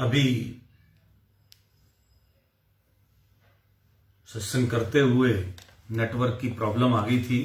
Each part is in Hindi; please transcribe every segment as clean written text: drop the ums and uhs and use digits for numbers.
अभी सत्संग करते हुए नेटवर्क की प्रॉब्लम आ गई थी,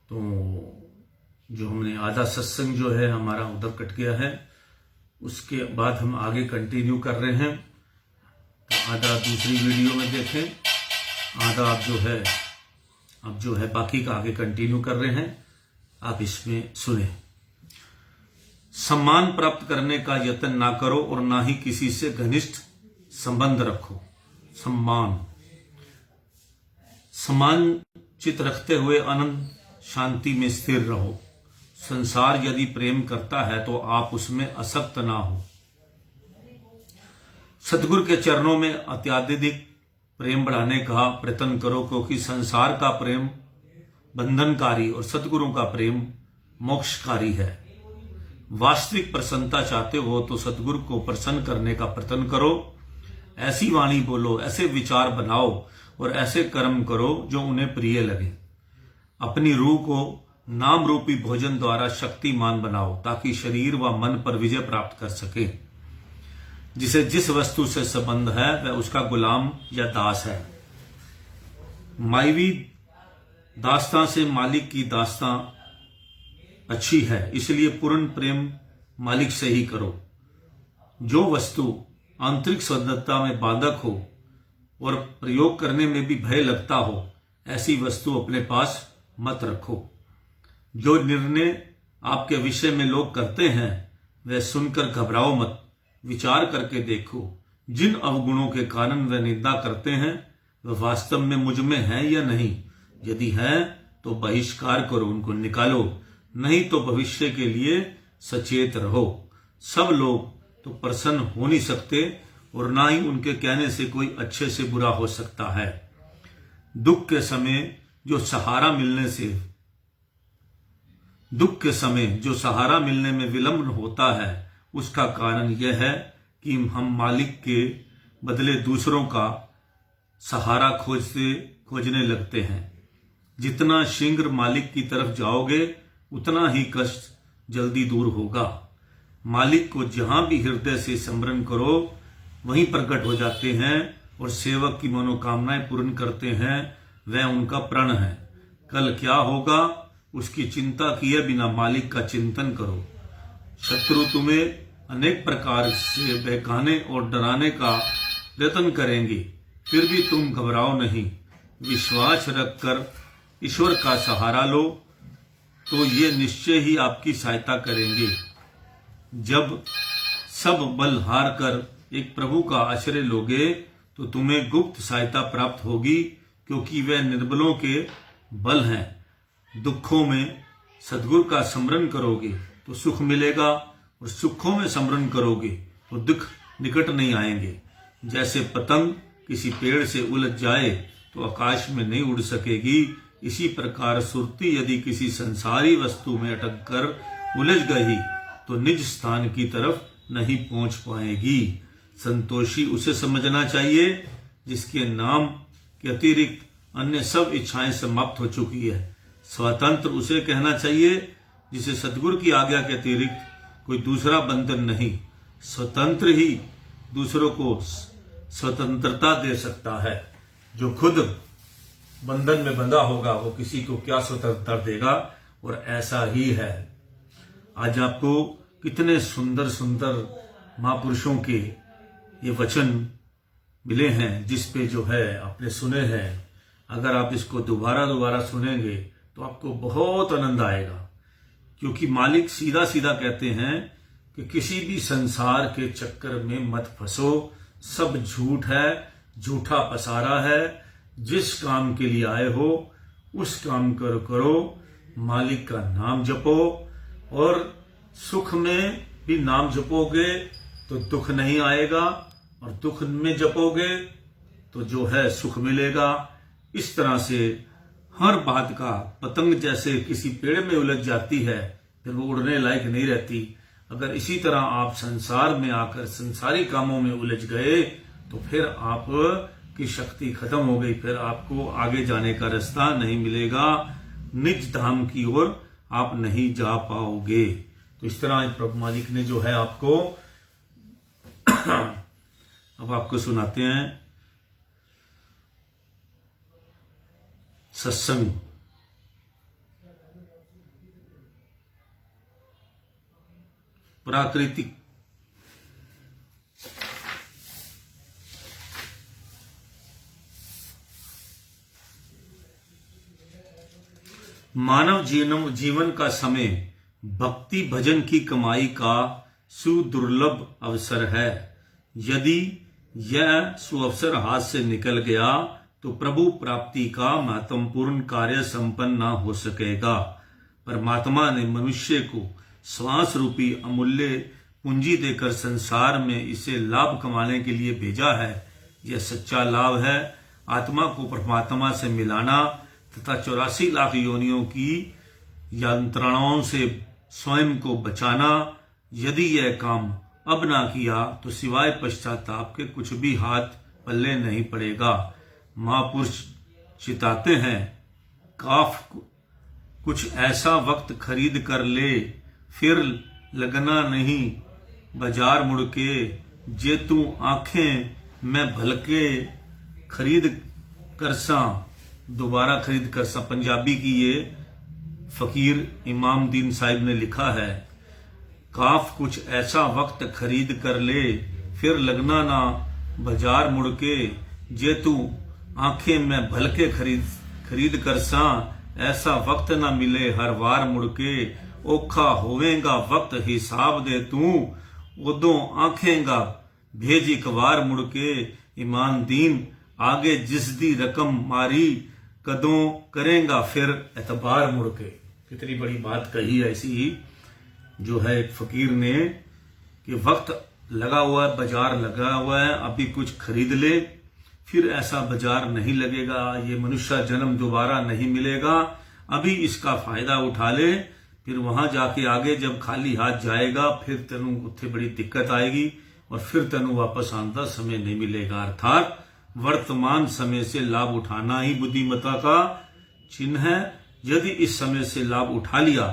तो जो हमने आधा सत्संग जो है हमारा उधर कट गया है। उसके बाद हम आगे कंटिन्यू कर रहे हैं, तो आधा दूसरी वीडियो में देखें, आधा अब जो है बाकी का आगे कंटिन्यू कर रहे हैं, आप इसमें सुने। सम्मान प्राप्त करने का यत्न ना करो और ना ही किसी से घनिष्ठ संबंध रखो। सम्मान चित रखते हुए अनंत शांति में स्थिर रहो। संसार यदि प्रेम करता है तो आप उसमें आसक्त ना हो। सतगुरु के चरणों में अत्याधिक प्रेम बढ़ाने का प्रयत्न करो, क्योंकि संसार का प्रेम बंधनकारी और सतगुरु का प्रेम मोक्षकारी है। वास्तविक प्रसन्नता चाहते हो तो सतगुरु को प्रसन्न करने का प्रयत्न करो। ऐसी वाणी बोलो, ऐसे विचार बनाओ और ऐसे कर्म करो जो उन्हें प्रिय लगे। अपनी रूह को नाम रूपी भोजन द्वारा शक्तिमान बनाओ, ताकि शरीर व मन पर विजय प्राप्त कर सके। जिसे जिस वस्तु से संबंध है वह उसका गुलाम या दास है। मायवी दास्तां से मालिक की दास्तां अच्छी है, इसलिए पूर्ण प्रेम मालिक से ही करो। जो वस्तु आंतरिक स्वतंत्रता में बाधक हो और प्रयोग करने में भी भय लगता हो, ऐसी वस्तु अपने पास मत रखो। जो निर्णय आपके विषय में लोग करते हैं वह सुनकर घबराओ मत, विचार करके देखो। जिन अवगुणों के कारण वह निंदा करते हैं वह वास्तव में मुझ में है या नहीं। यदि है तो बहिष्कार करो, उनको निकालो, नहीं तो भविष्य के लिए सचेत रहो। सब लोग तो प्रसन्न हो नहीं सकते और ना ही उनके कहने से कोई अच्छे से बुरा हो सकता है। दुख के समय जो सहारा मिलने में विलंब होता है, उसका कारण यह है कि हम मालिक के बदले दूसरों का सहारा खोजने लगते हैं। जितना शीघ्र मालिक की तरफ जाओगे उतना ही कष्ट जल्दी दूर होगा। मालिक को जहां भी हृदय से स्मरण करो वहीं प्रकट हो जाते हैं और सेवक की मनोकामनाएं पूर्ण करते हैं। वह उनका प्रण है। कल क्या होगा उसकी चिंता किए बिना मालिक का चिंतन करो। शत्रु तुम्हें अनेक प्रकार से बहकाने और डराने का प्रयत्न करेंगे, फिर भी तुम घबराओ नहीं। विश्वास रखकर ईश्वर का सहारा लो तो ये निश्चय ही आपकी सहायता करेंगे। जब सब बल हार कर एक प्रभु का आश्रय लोगे तो तुम्हें गुप्त सहायता प्राप्त होगी, क्योंकि वे निर्बलों के बल हैं। दुखों में सद्गुरु का स्मरण करोगे तो सुख मिलेगा और सुखों में स्मरण करोगे तो दुख निकट नहीं आएंगे। जैसे पतंग किसी पेड़ से उलझ जाए तो आकाश में नहीं उड़ सकेगी, इसी प्रकार सुरती यदि किसी संसारी वस्तु में अटक कर उलझ गई तो निज स्थान की तरफ नहीं पहुंच पाएगी। संतोषी उसे समझना चाहिए जिसके नाम के अतिरिक्त अन्य सब इच्छाएं समाप्त हो चुकी है। स्वतंत्र उसे कहना चाहिए जिसे सद्गुरु की आज्ञा के अतिरिक्त कोई दूसरा बंधन नहीं। स्वतंत्र ही दूसरों को स्वतंत्रता दे सकता है। जो खुद बंधन में बंधा होगा वो किसी को क्या स्वतंत्रता देगा, और ऐसा ही है। आज आपको कितने सुंदर सुंदर महापुरुषों के ये वचन मिले हैं जिस पे जो है आपने सुने हैं। अगर आप इसको दोबारा सुनेंगे तो आपको बहुत आनंद आएगा, क्योंकि मालिक सीधा सीधा कहते हैं कि किसी भी संसार के चक्कर में मत फंसो। सब झूठ है, झूठा पसारा है। जिस काम के लिए आए हो उस काम करो। मालिक का नाम जपो, और सुख में भी नाम जपोगे तो दुख नहीं आएगा, और दुख में जपोगे तो जो है सुख मिलेगा। इस तरह से हर बात का, पतंग जैसे किसी पेड़ में उलझ जाती है फिर वो उड़ने लायक नहीं रहती। अगर इसी तरह आप संसार में आकर संसारी कामों में उलझ गए तो फिर आप की शक्ति खत्म हो गई, फिर आपको आगे जाने का रास्ता नहीं मिलेगा। निज धाम की ओर आप नहीं जा पाओगे। तो इस तरह प्रभु मालिक ने जो है आपको अब आपको सुनाते हैं सत्संग। प्राकृतिक मानव जीवन का समय भक्ति भजन की कमाई का सुदुर्लभ अवसर है। यदि यह सुअवसर हाथ से निकल गया तो प्रभु प्राप्ति का महत्वपूर्ण कार्य संपन्न न हो सकेगा। परमात्मा ने मनुष्य को श्वास रूपी अमूल्य पूंजी देकर संसार में इसे लाभ कमाने के लिए भेजा है। यह सच्चा लाभ है आत्मा को परमात्मा से मिलाना तथा 84 लाख योनियों की यंत्रणाओं से स्वयं को बचाना। यदि यह काम अब ना किया तो सिवाय पश्चाताप के कुछ भी हाथ पल्ले नहीं पड़ेगा। महापुरुष चिताते हैं, काफ कुछ ऐसा वक्त खरीद कर ले, फिर लगना नहीं बाजार मुड़ के, जे तू आंखें मैं भलके खरीद करसा, दोबारा खरीद करसा। पंजाबी की ये फकीर इमाम दीन साहिब ने लिखा है। काफ कुछ ऐसा वक्त खरीद कर ले, फिर लगना ना बाजार मुड़ के, जे तू आंखें में भलके खरीद करसा, ऐसा वक्त ना मिले हर वार मुड़ के, औखा होवेगा वक्त हिसाब दे तू, उदों आंखेगा भेज एक वार मुड़ के। ईमान दीन आगे जिस दी रकम मारी, कदों करेगा फिर एतबार मुड़ के। कितनी बड़ी बात कही ऐसी ही जो है एक फकीर ने कि वक्त लगा हुआ है, बाजार लगा हुआ है, अभी कुछ खरीद ले, फिर ऐसा बाजार नहीं लगेगा, ये मनुष्य जन्म दोबारा नहीं मिलेगा, अभी इसका फायदा उठा ले, फिर वहां जाके आगे जब खाली हाथ जाएगा फिर तेनू उत्थे बड़ी दिक्कत आएगी और फिर तेनू वापस आंदा समय नहीं मिलेगा। अर्थात वर्तमान समय से लाभ उठाना ही बुद्धिमत्ता का चिन्ह है। यदि इस समय से लाभ उठा लिया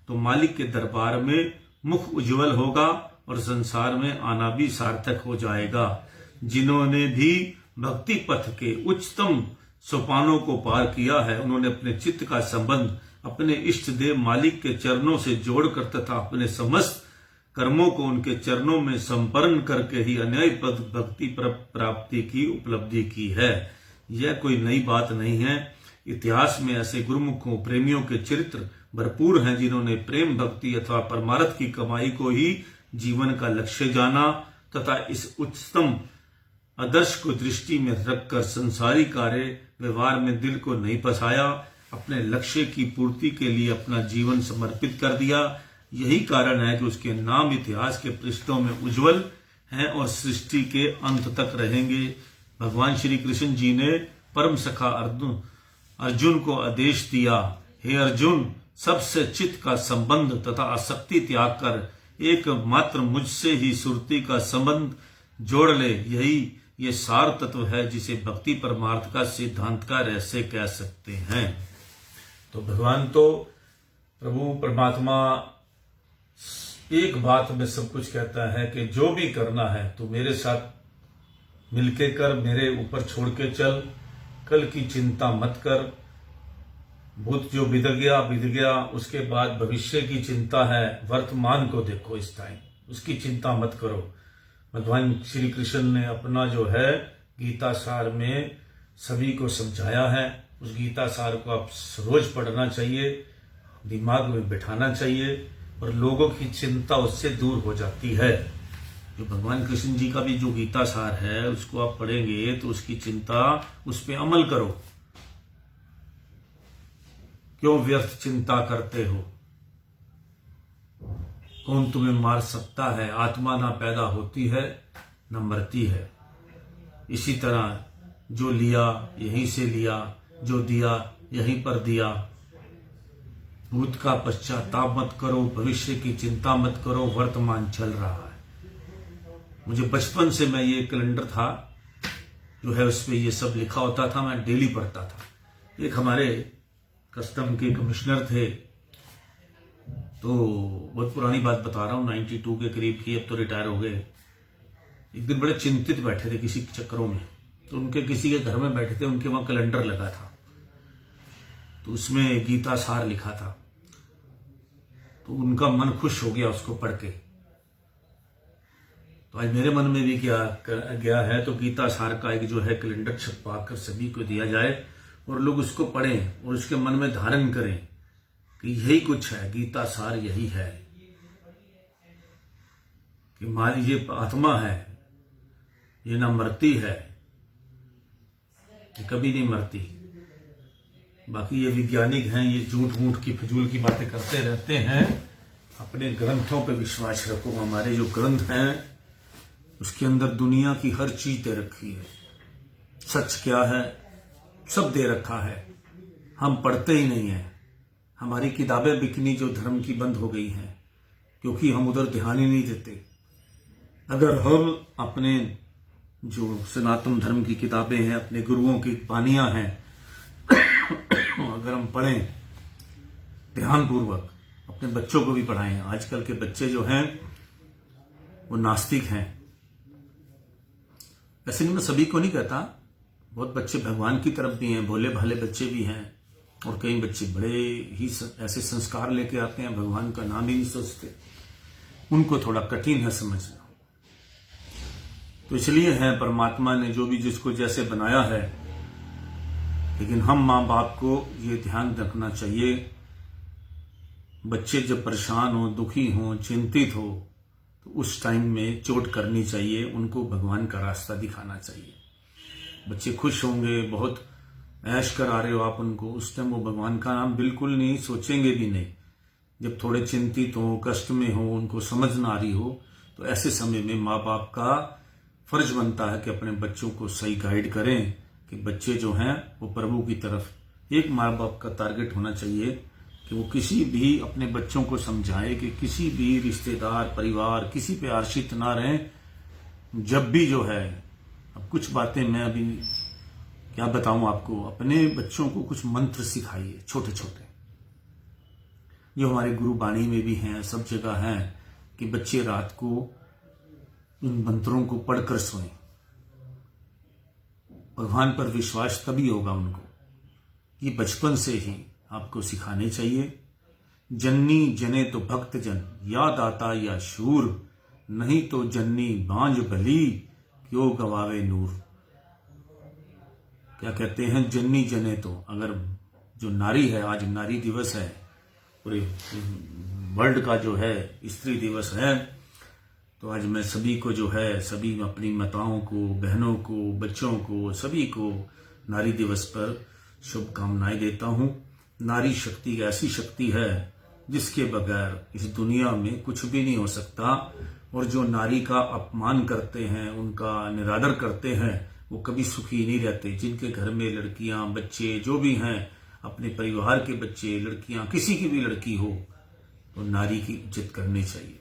तो मालिक के दरबार में मुख उज्जवल होगा और संसार में आना भी सार्थक हो जाएगा। जिन्होंने भी भक्ति पथ के उच्चतम सोपानों को पार किया है, उन्होंने अपने चित्त का संबंध अपने इष्ट देव मालिक के चरणों से जोड़कर तथा अपने समस्त कर्मों को उनके चरणों में संपन्न करके ही अन्याय पद भक्ति प्राप्ति की उपलब्धि की है। यह कोई नई बात नहीं है। इतिहास में ऐसे गुरुमुखों प्रेमियों के चरित्र भरपूर हैं जिन्होंने प्रेम भक्ति अथवा परमार्थ की कमाई को ही जीवन का लक्ष्य जाना तथा इस उच्चतम आदर्श को दृष्टि में रखकर संसारी कार्य व्यवहार में दिल को नहीं फंसाया, अपने लक्ष्य की पूर्ति के लिए अपना जीवन समर्पित कर दिया। यही कारण है कि उसके नाम इतिहास के पृष्ठों में उज्जवल हैं और सृष्टि के अंत तक रहेंगे। भगवान श्री कृष्ण जी ने परम सखा अर्जुन को आदेश दिया, हे अर्जुन, सबसे चित्त का संबंध तथा आसक्ति त्याग कर एकमात्र मुझसे ही सुरति का संबंध जोड़ ले। यही ये सार तत्व है जिसे भक्ति परमार्थ का सिद्धांत का रहस्य कह सकते हैं। तो भगवान तो प्रभु परमात्मा एक बात में सब कुछ कहता है कि जो भी करना है तो मेरे साथ मिलके कर, मेरे ऊपर छोड़ के चल, कल की चिंता मत कर। भूत जो बीत गया, उसके बाद भविष्य की चिंता है, वर्तमान को देखो इस टाइम, उसकी चिंता मत करो। भगवान श्री कृष्ण ने अपना जो है गीता सार में सभी को समझाया है। उस गीता सार को आप रोज पढ़ना चाहिए, दिमाग में बिठाना चाहिए और लोगों की चिंता उससे दूर हो जाती है। जो भगवान कृष्ण जी का भी जो गीता सार है उसको आप पढ़ेंगे तो उसकी चिंता, उस पर अमल करो। क्यों व्यर्थ चिंता करते हो? कौन तुम्हें मार सकता है? आत्मा ना पैदा होती है न मरती है। इसी तरह जो लिया यहीं से लिया, जो दिया यहीं पर दिया। भूत का पश्चाताप मत करो, भविष्य की चिंता मत करो, वर्तमान चल रहा है। मुझे बचपन से मैं ये कैलेंडर था जो है उस पर ये सब लिखा होता था, मैं डेली पढ़ता था। एक हमारे कस्टम के कमिश्नर थे, तो बहुत पुरानी बात बता रहा हूँ, 92 के करीब की, अब तो रिटायर हो गए। एक दिन बड़े चिंतित बैठे थे किसी चक्करों में, तो उनके किसी के घर में बैठे थे, उनके वहां कैलेंडर लगा था, तो उसमें गीता सार लिखा था। तो उनका मन खुश हो गया उसको पढ़ के। तो आज मेरे मन में भी क्या गया है, तो गीता सार का एक जो है कैलेंडर छपवा कर सभी को दिया जाए और लोग उसको पढ़ें और उसके मन में धारण करें कि यही कुछ है, गीता सार यही है कि हमारी ये आत्मा है, ये ना मरती है, ये कभी नहीं मरती। बाकी ये वैज्ञानिक हैं, ये झूठ मूठ की फिजूल की बातें करते रहते हैं। अपने ग्रंथों पे विश्वास रखो। हमारे जो ग्रंथ हैं उसके अंदर दुनिया की हर चीज दे रखी है। सच क्या है सब दे रखा है, हम पढ़ते ही नहीं है। हमारी किताबें बिकनी जो धर्म की बंद हो गई हैं क्योंकि हम उधर ध्यान ही नहीं देते। अगर हम अपने जो सनातन धर्म की किताबें हैं, अपने गुरुओं की बानियां हैं, अगर हम पढ़ें ध्यानपूर्वक, अपने बच्चों को भी पढ़ाएं। आजकल के बच्चे जो हैं वो नास्तिक हैं। ऐसे नहीं, मैं सभी को नहीं कहता, बहुत बच्चे भगवान की तरफ भी हैं, भोले भाले बच्चे भी हैं, और कई बच्चे बड़े ही ऐसे संस्कार लेके आते हैं भगवान का नाम ही नहीं सोचते। उनको थोड़ा कठिन है समझना। तो इसलिए है परमात्मा ने जो भी जिसको जैसे बनाया है, लेकिन हम माँ बाप को ये ध्यान रखना चाहिए, बच्चे जब परेशान हो, दुखी हो, चिंतित हो, तो उस टाइम में चोट करनी चाहिए, उनको भगवान का रास्ता दिखाना चाहिए। बच्चे खुश होंगे, बहुत ऐश करा रहे हो आप उनको, उस टाइम वो भगवान का नाम बिल्कुल नहीं सोचेंगे भी नहीं। जब थोड़े चिंतित हो, कष्ट में हो, उनको समझ ना आ रही हो, तो ऐसे समय में माँ बाप का फर्ज बनता है कि अपने बच्चों को सही गाइड करें कि बच्चे जो हैं वो प्रभु की तरफ। एक माँ बाप का टारगेट होना चाहिए कि वो किसी भी अपने बच्चों को समझाए कि किसी भी रिश्तेदार, परिवार, किसी पे आश्रित ना रहें। जब भी जो है, अब कुछ बातें मैं अभी क्या बताऊं आपको, अपने बच्चों को कुछ मंत्र सिखाइए छोटे छोटे, जो हमारे गुरु बाणी में भी हैं, सब जगह हैं, कि बच्चे रात को उन मंत्रों को पढ़कर सोएं। भगवान पर विश्वास तभी होगा उनको। ये बचपन से ही आपको सिखाने चाहिए। जन्नी जने तो भक्त जन, या दाता या शूर, नहीं तो जन्नी बांझ भली, क्यों गवावे नूर। क्या कहते हैं, जन्नी जने तो, अगर जो नारी है, आज नारी दिवस है, पूरे वर्ल्ड का जो है स्त्री दिवस है, तो आज मैं सभी को जो है, सभी अपनी माताओं को, बहनों को, बच्चों को, सभी को नारी दिवस पर शुभकामनाएं देता हूं। नारी शक्ति ऐसी शक्ति है जिसके बगैर इस दुनिया में कुछ भी नहीं हो सकता। और जो नारी का अपमान करते हैं, उनका निरादर करते हैं, वो कभी सुखी नहीं रहते। जिनके घर में लड़कियां, बच्चे जो भी हैं, अपने परिवार के बच्चे, लड़कियां, किसी की भी लड़की हो, तो नारी की इज्जत करनी चाहिए।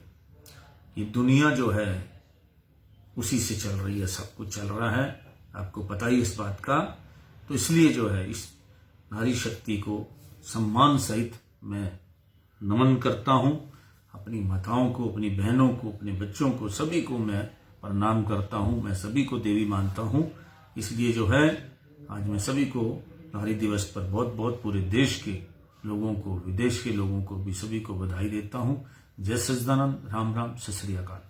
ये दुनिया जो है उसी से चल रही है, सब कुछ चल रहा है, आपको पता ही इस बात का। तो इसलिए जो है इस नारी शक्ति को सम्मान सहित मैं नमन करता हूं। अपनी माताओं को, अपनी बहनों को, अपने बच्चों को, सभी को मैं प्रणाम करता हूं। मैं सभी को देवी मानता हूं। इसलिए जो है आज मैं सभी को नारी दिवस पर बहुत बहुत पूरे देश के लोगों को, विदेश के लोगों को भी सभी को बधाई देता हूं। जय सच्चिदानंद, राम राम, सत श्री अकाल।